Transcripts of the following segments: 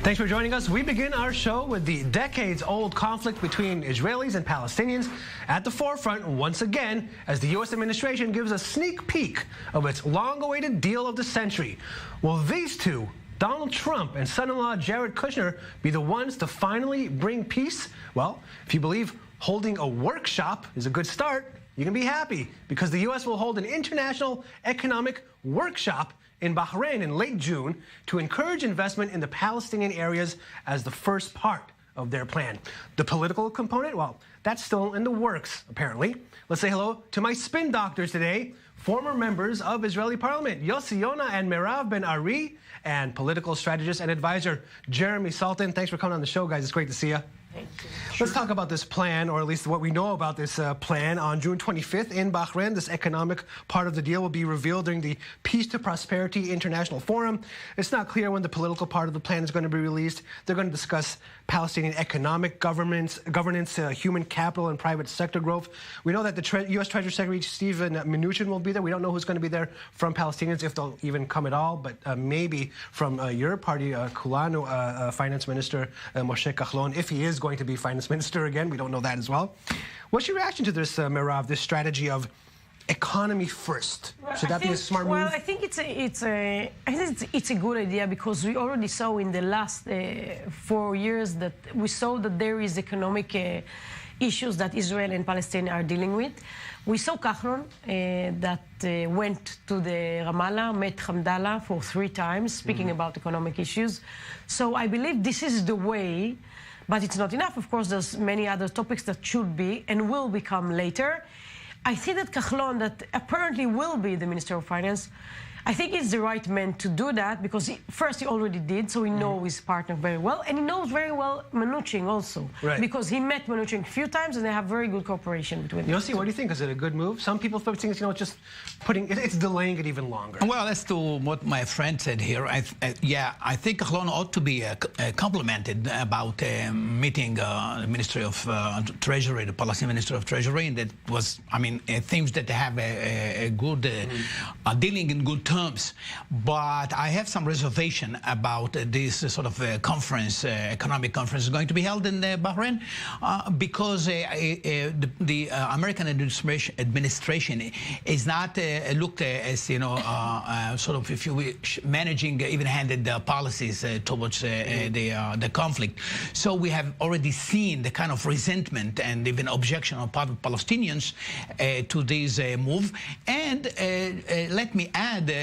Thanks for joining us. We begin our show with the decades-old conflict between Israelis and Palestinians at the forefront once again as the U.S. administration gives a sneak peek of its long-awaited deal of the century. Will these two, Donald Trump and son-in-law Jared Kushner, be the ones to finally bring peace? Well, if you believe holding a workshop is a good start, you can be happy because the U.S. will hold an international economic workshop in Bahrain in late June to encourage investment in the Palestinian areas as the first part of their plan. The political component, well, that's still in the works, apparently. Let's say hello to my spin doctors today, former members of Israeli parliament, Yossi Yonah and Merav Ben Ari, and political strategist and advisor, Jeremy Saltan. Thanks for coming on the show, guys. It's great to see you. Let's talk about this plan, or at least what we know about this plan. On June 25th in Bahrain, this economic part of the deal will be revealed during the Peace to Prosperity International Forum. It's not clear when the political part of the plan is going to be released. They're going to discuss Palestinian economic governance, human capital, and private sector growth. We know that the U.S. Treasury Secretary Steven Mnuchin will be there. We don't know who's going to be there from Palestinians, if they'll even come at all, but maybe from your party, Kulanu, Finance Minister Moshe Kahlon, if he is going to be finance minister again. We don't know that as well. What's your reaction to this, Merav, this strategy of economy first? Should that be a smart move? Well, I think it's a good idea because we already saw in the last 4 years that we saw that there is economic issues that Israel and Palestine are dealing with. We saw Kahlon that went to the Ramallah, met Hamdallah for 3 times, speaking about economic issues. So I believe this is the way. But it's not enough. Of course, there's many other topics that should be and will become later. I think that Kahlon, that apparently will be the Minister of Finance, I think he's the right man to do that because first he already did, so he knows his partner very well, and he knows very well Mnuchin also, because he met Mnuchin a few times and they have very good cooperation between them. Yossi, what do you think? Is it a good move? Some people think it's, just it's delaying it even longer. Well, as to what my friend said here, I think Kahlon ought to be complimented about meeting the Ministry of Treasury, the Palestinian Minister of Treasury, and that was, it seems that they have a good dealing in good terms. But I have some reservation about this sort of conference, economic conference, is going to be held in Bahrain because the American administration is not looked as, sort of, if you wish, managing even-handed policies towards the conflict. So we have already seen the kind of resentment and even objection on the part of Palestinians to this move. And let me add,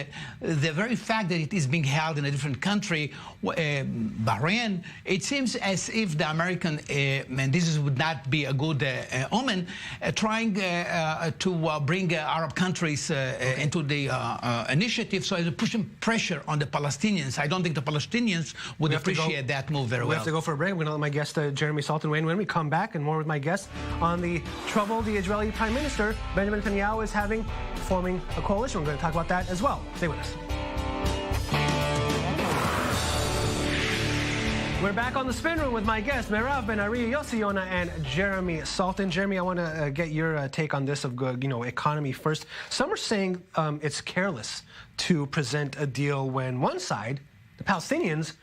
the very fact that it is being held in a different country, Bahrain, it seems as if the American, and this would not be a good omen, trying to bring Arab countries into the initiative, so as to push pressure on the Palestinians. I don't think the Palestinians would appreciate that move very well. We have to go for a break. We're going to let my guest, Jeremy Saltan, weigh in when we come back, and more with my guest on the trouble the Israeli Prime Minister, Benjamin Netanyahu, is having forming a coalition. We're going to talk about that as well. Stay with us. We're back on the spin room with my guests, Merav Ben Ari, Yossi Yonah, and Jeremy Saltan. Jeremy, I want to get your take on this of, economy first. Some are saying it's careless to present a deal when one side, the Palestinians,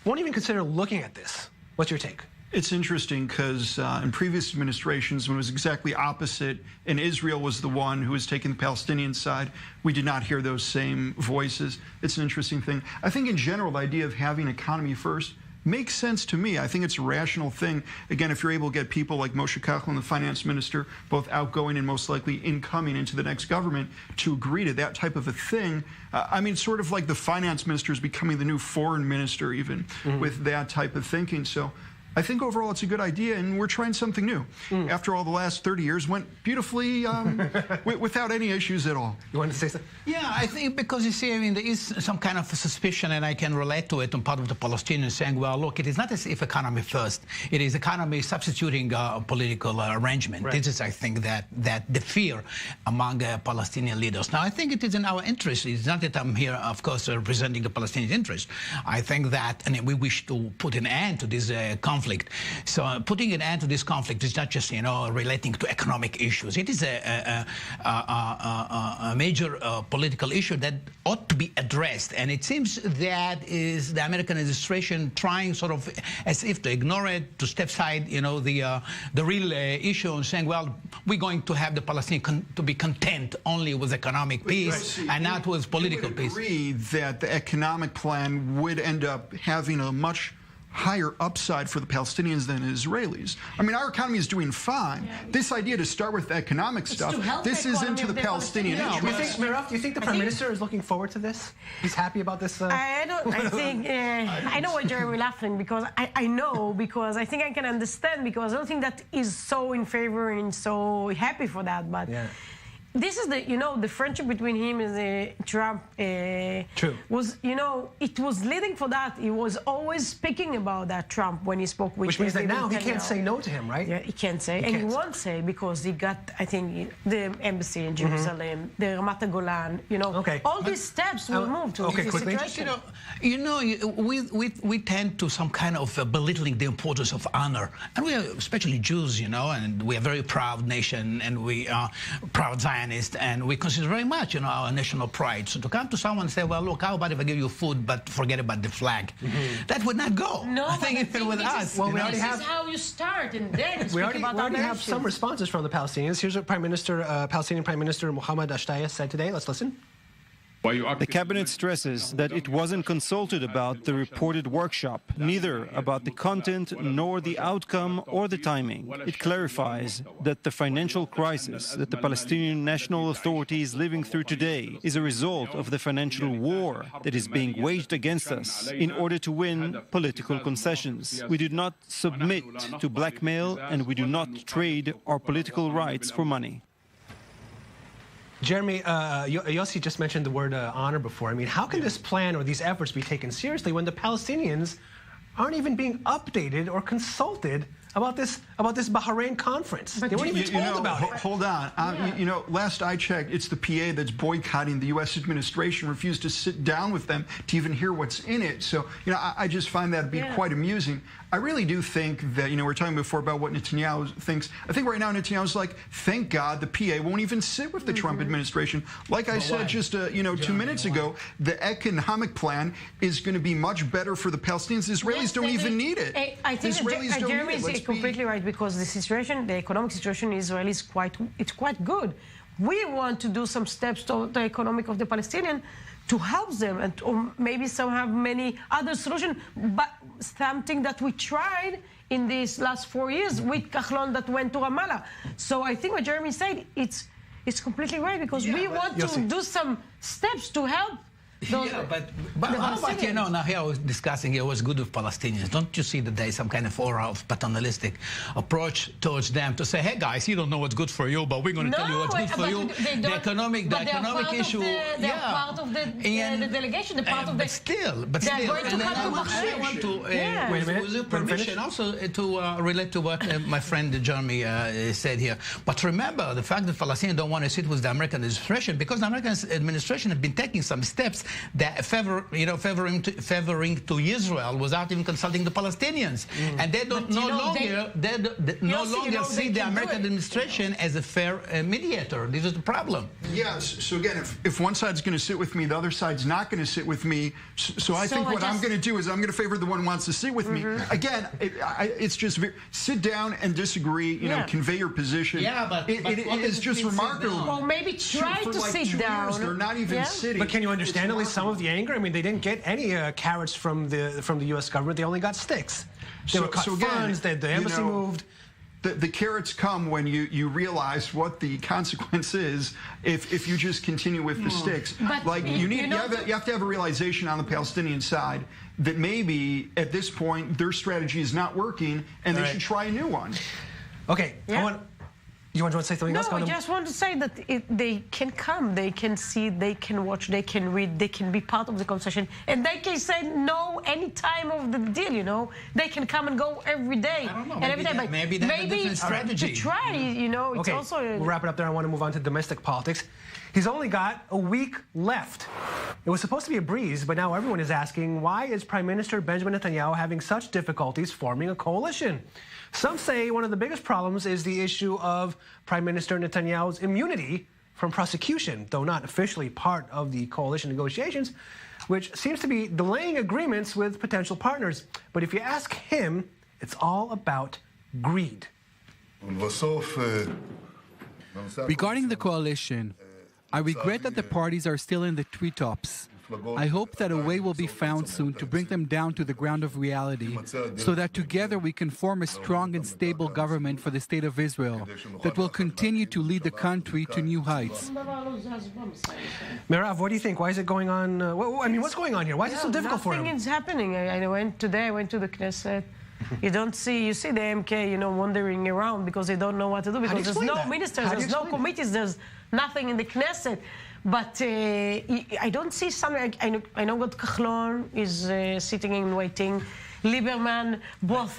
won't even consider looking at this. What's your take? It's interesting because in previous administrations, when it was exactly opposite, and Israel was the one who was taking the Palestinian side, we did not hear those same voices. It's an interesting thing. I think in general, the idea of having economy first makes sense to me. I think it's a rational thing. Again, if you're able to get people like Moshe Kahlon, the finance minister, both outgoing and most likely incoming into the next government, to agree to that type of a thing, sort of like the finance minister is becoming the new foreign minister even with that type of thinking. So I think overall it's a good idea, and we're trying something new. After all, the last 30 years went beautifully without any issues at all. You want to say something? Yeah, I think because, you see, there is some kind of suspicion, and I can relate to it on part of the Palestinians saying, well, look, it is not as if economy first. It is economy substituting political arrangement. This is, I think, that the fear among Palestinian leaders. Now, I think it is in our interest. It's not that I'm here, of course, representing the Palestinian interest. I think that we wish to put an end to this conflict conflict. So putting an end to this conflict is not just, relating to economic issues. It is a major political issue that ought to be addressed. And it seems that is the American administration trying sort of as if to ignore it, to step aside, the real issue, and saying, well, we're going to have the Palestinians to be content only with economic peace and not with political peace. I agree that the economic plan would end up having a much higher upside for the Palestinians than the Israelis. I mean, our economy is doing fine. Yeah. This idea to start with the economic stuff, this is into the Palestinian interest. Merav, do you think the Prime Minister is looking forward to this? He's happy about this? I know why Jeremy laughing, because I know, because I think I can understand, because I don't think that is so in favor and so happy for that, but this is the friendship between him and Trump was, it was leading for that. He was always speaking about that, Trump, when he spoke with. Which means that now he can't say no to him, right? Yeah, he can't say, and he won't say, because he got, I think, the embassy in Jerusalem, the Ramat Golan, all these steps will move to this situation. We tend to some kind of belittling the importance of honor, and we are, especially Jews, and we are a very proud nation, and we are proud Zionists. And we consider very much, our national pride. So to come to someone and say, well, look, how about if I give you food, but forget about the flag? That would not go. No, I think even with us. Well, this is how you start, and then we already have some responses from the Palestinians. Here's what Palestinian Prime Minister Mohammed Ashtaya said today. Let's listen. The cabinet stresses that it wasn't consulted about the reported workshop, neither about the content nor the outcome or the timing. It clarifies that the financial crisis that the Palestinian National Authority is living through today is a result of the financial war that is being waged against us in order to win political concessions. We do not submit to blackmail, and we do not trade our political rights for money. Jeremy, Yossi just mentioned the word honor before. I mean, how can this plan or these efforts be taken seriously when the Palestinians aren't even being updated or consulted about this Bahrain conference? They weren't even told about it. Hold on. Last I checked, it's the PA that's boycotting the U.S. administration, refused to sit down with them to even hear what's in it. So, I just find that to be quite amusing. I really do think that, we were talking before about what Netanyahu thinks. I think right now Netanyahu's like, thank God the PA won't even sit with the Trump administration. Like I said just, 2 minutes ago, the economic plan is going to be much better for the Palestinians. The Israelis don't even need it. I think Jeremy is completely right, because the situation, the economic situation in Israel is quite good. We want to do some steps to the economic of the Palestinian to help them, and or maybe some have many other solutions, but something that we tried in these last 4 years with Kahlon that went to Ramallah. So I think what Jeremy said, it's completely right, because we want to do some steps to help. But how about, now here I was discussing here what's good with Palestinians. Don't you see that there is some kind of aura of paternalistic approach towards them to say, hey guys, you don't know what's good for you, but we're going to tell you what's good for you. The economic issue. They're part of the delegation, the part of the... But still. And I want to, with your permission, also to relate to what my friend Jeremy said here. But remember, the fact that Palestinians don't want to sit with the American administration, because the American administration has been taking some steps that favoring to Israel without even consulting the Palestinians, and they don't no longer see the American administration as a fair mediator. This is the problem. Yes. So again, if one side's going to sit with me, the other side's not going to sit with me. So I think what I'm going to do is I'm going to favor the one who wants to sit with me. Again, it's just sit down and disagree. Convey your position. Yeah, but it is just remarkable. Or maybe try to sit down. They're not even sitting. But can you understand at least some of the anger? I mean, they didn't get any carrots from the U.S. government. They only got sticks. They were cut funds. The embassy moved. The carrots come when you realize what the consequence is if you just continue with the sticks. But like you have to have a realization on the Palestinian side that maybe at this point their strategy is not working and they should try a new one. Okay, You want to say something else? No, I just want to say that they can come, they can see, they can watch, they can read, they can be part of the conversation, and they can say no any time of the deal, you know. They can come and go every day. I don't know, and every day, maybe they have a different strategy. To try, you know, it's also... We'll wrap it up there. I want to move on to domestic politics. He's only got a week left. It was supposed to be a breeze, but now everyone is asking, why is Prime Minister Benjamin Netanyahu having such difficulties forming a coalition? Some say one of the biggest problems is the issue of Prime Minister Netanyahu's immunity from prosecution, though not officially part of the coalition negotiations, which seems to be delaying agreements with potential partners. But if you ask him, it's all about greed. Regarding the coalition, I regret that the parties are still in the treetops. I hope that a way will be found soon to bring them down to the ground of reality, so that together we can form a strong and stable government for the State of Israel that will continue to lead the country to new heights. Merav, what do you think? Why is it going on? I mean, what's going on here? Why is it so difficult for him? Nothing is happening. I went to the Knesset. You see the MK, you know, wandering around because they don't know what to do, because there's no ministers, there's no committees, there's nothing in the Knesset. But I don't see something. I know what Kahlon is sitting and waiting. Lieberman brought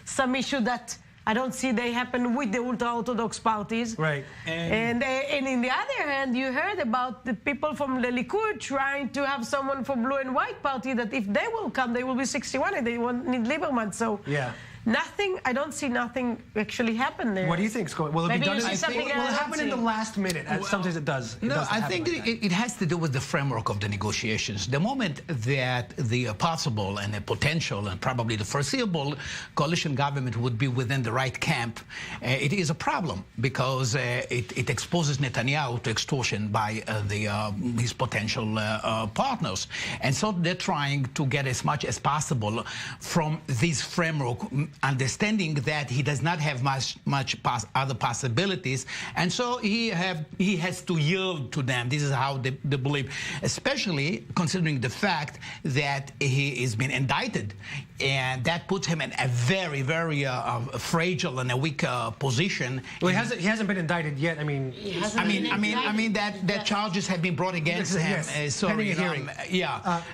some issue that I don't see they happen with the ultra-Orthodox parties. Right. And in the other hand, you heard about the people from the Likud trying to have someone from Blue and White Party that if they will come, they will be 61 and they won't need Lieberman. So yeah. Nothing, I don't see nothing actually happen there. What do you think is going? Will it be done? Will it happen in the last minute? Sometimes it does. I think it has to do with the framework of the negotiations. The moment that the possible and the potential and probably the foreseeable coalition government would be within the right camp, it is a problem because it exposes Netanyahu to extortion by his potential partners. And so they're trying to get as much as possible from this framework, understanding that he does not have much other possibilities, and so he has to yield to them. This is how they believe, especially considering the fact that he has been indicted, and that puts him in a very, very fragile and a weak position. Well, he hasn't been indicted yet. I mean, that charges have been brought against him. Yes, pending a hearing.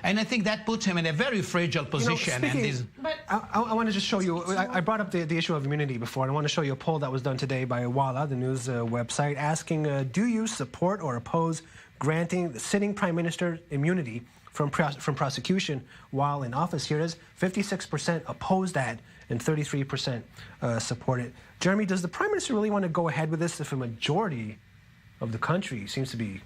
And I think that puts him in a very fragile position. I want to just show you. I brought up the issue of immunity before, and I want to show you a poll that was done today by Walla, the news website, asking, do you support or oppose granting the sitting prime minister immunity from prosecution while in office? Here it is. 56% oppose that, and 33% support it. Jeremy, does the prime minister really want to go ahead with this if a majority of the country seems to be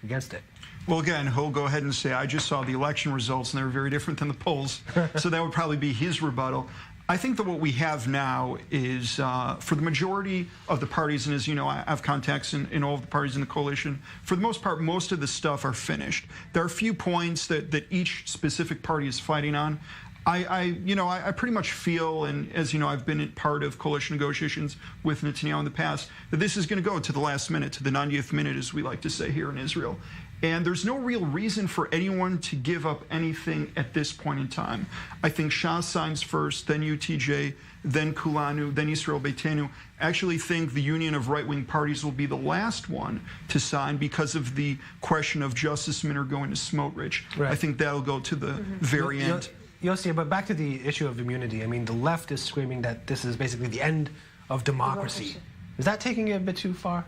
against it? Well, again, he'll go ahead and say, I just saw the election results, and they were very different than the polls. So that would probably be his rebuttal. I think that what we have now is, for the majority of the parties, and as you know, I have contacts in all of the parties in the coalition, for the most part, most of the stuff are finished. There are a few points that each specific party is fighting on. I pretty much feel, and as you know, I've been part of coalition negotiations with Netanyahu in the past, that this is going to go to the last minute, to the 90th minute, as we like to say here in Israel. And there's no real reason for anyone to give up anything at this point in time. I think Shas signs first, then UTJ, then Kulanu, then Israel Beitenu. I actually think the union of right-wing parties will be the last one to sign because of the question of Justice Minor going to Smotrich. Right. I think that'll go to the very end. Yossi, but back to the issue of immunity. I mean, the left is screaming that this is basically the end of democracy. Is that taking it a bit too far?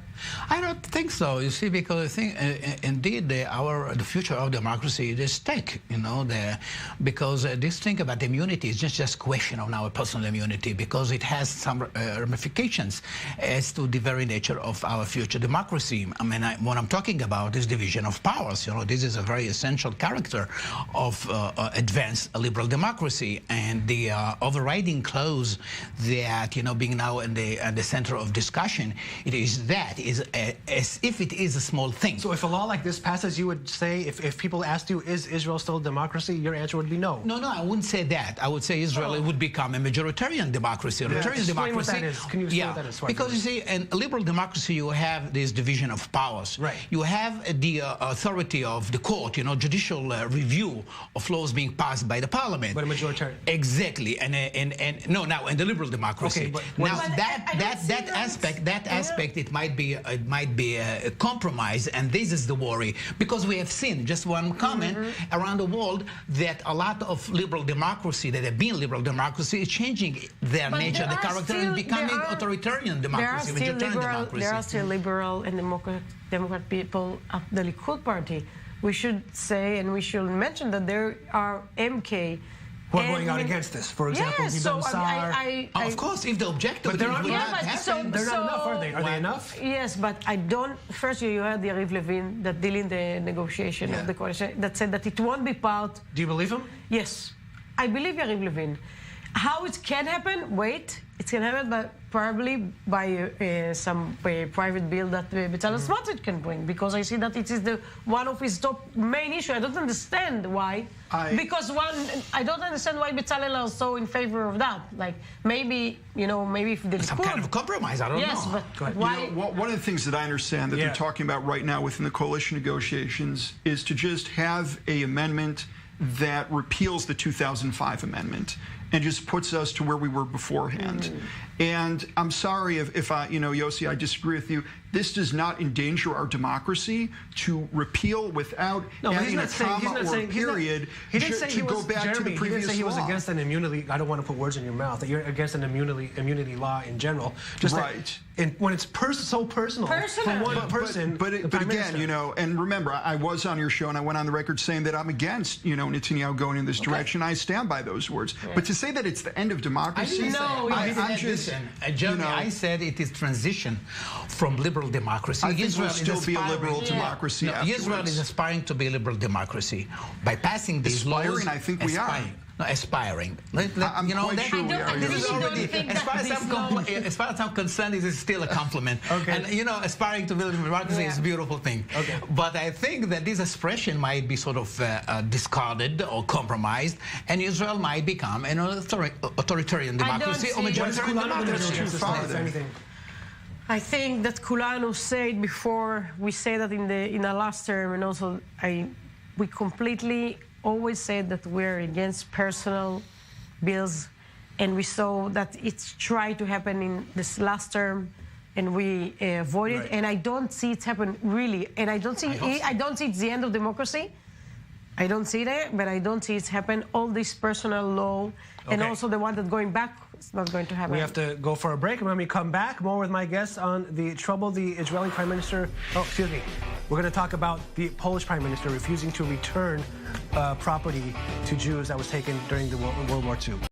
I don't think so. You see, because I think indeed the future of democracy is at stake. You know, because this thing about immunity is just a question of our personal immunity, because it has some ramifications as to the very nature of our future democracy. I mean, what I'm talking about is division of powers. You know, this is a very essential character of advanced liberal democracy, and the overriding clause that, you know, being now in the center of discussion, it is as if it is a small thing. So if a law like this passes, you would say, if people asked you, is Israel still a democracy, your answer would be no. No, I wouldn't say that. I would say Israel would become a majoritarian democracy. Explain what that is. Can you explain what that is? Because you see, in a liberal democracy, you have this division of powers. Right. You have the authority of the court, you know, judicial review of laws being passed by the parliament. But a majoritarian. Exactly. Now in the liberal democracy. Okay, but now that aspect aspect, it might be a compromise, and this is the worry, because we have seen, just one comment, around the world that a lot of liberal democracy that have been liberal democracy is changing their nature, the character, and becoming authoritarian democracy, democracy. There are still liberal and Democrat people at the Likud party. We should say, and we should mention that there are MK who are going out against this. For example, yes, so of course, if the objective they're not happen, they're not enough, are they? Are they enough? Yes, but I don't. First, you heard the Yariv Levin that dealing the negotiation of the coalition that said that it won't be part. Do you believe him? Yes, I believe Yariv Levin. How it can happen? Wait, it can happen, but probably by some private bill that Bezalel Smotrich can bring, because I see that it is one of his top main issue. I don't understand why. I don't understand why Bezalel are so in favor of that. Like maybe if the some kind of compromise. I don't know. Yes, but why? One of the things that I understand that they're talking about right now within the coalition negotiations is to just have an amendment that repeals the 2005 amendment and just puts us to where we were beforehand. And I'm sorry if I, Yossi, I disagree with you. This does not endanger our democracy to repeal without adding a comma or a period to go back to the previous law. He didn't say he was against an immunity. I don't want to put words in your mouth. That you're against an immunity law in general. Just right. When it's so personal for one person. But again, and remember, I was on your show and I went on the record saying that I'm against, Netanyahu going in this direction. I stand by those words. Yeah. But to say that it's the end of democracy, I said it is transition from liberal democracy. I think we'll still be a liberal democracy afterwards. Israel is aspiring to be a liberal democracy by passing these laws. I think we are. No, aspiring. I'm quite sure we are. As far as I'm concerned, it is still a compliment. And aspiring to build democracy is a beautiful thing. But I think that this expression might be sort of discarded or compromised, and Israel might become an authoritarian democracy or majoritarian democracy. I think that Kulanu said before, we say that in the last term, and also we completely always said that we're against personal bills, and we saw that it's tried to happen in this last term, and we avoided it. And I don't see it happen really, and I don't see it's the end of democracy. I don't see that, but I don't see it happen. All this personal law, and also the one that's going back, it's not going to happen. We have to go for a break, and when we come back, more with my guests on the trouble the Israeli Prime Minister. We're going to talk about the Polish Prime Minister refusing to return property to Jews that was taken during the World War II.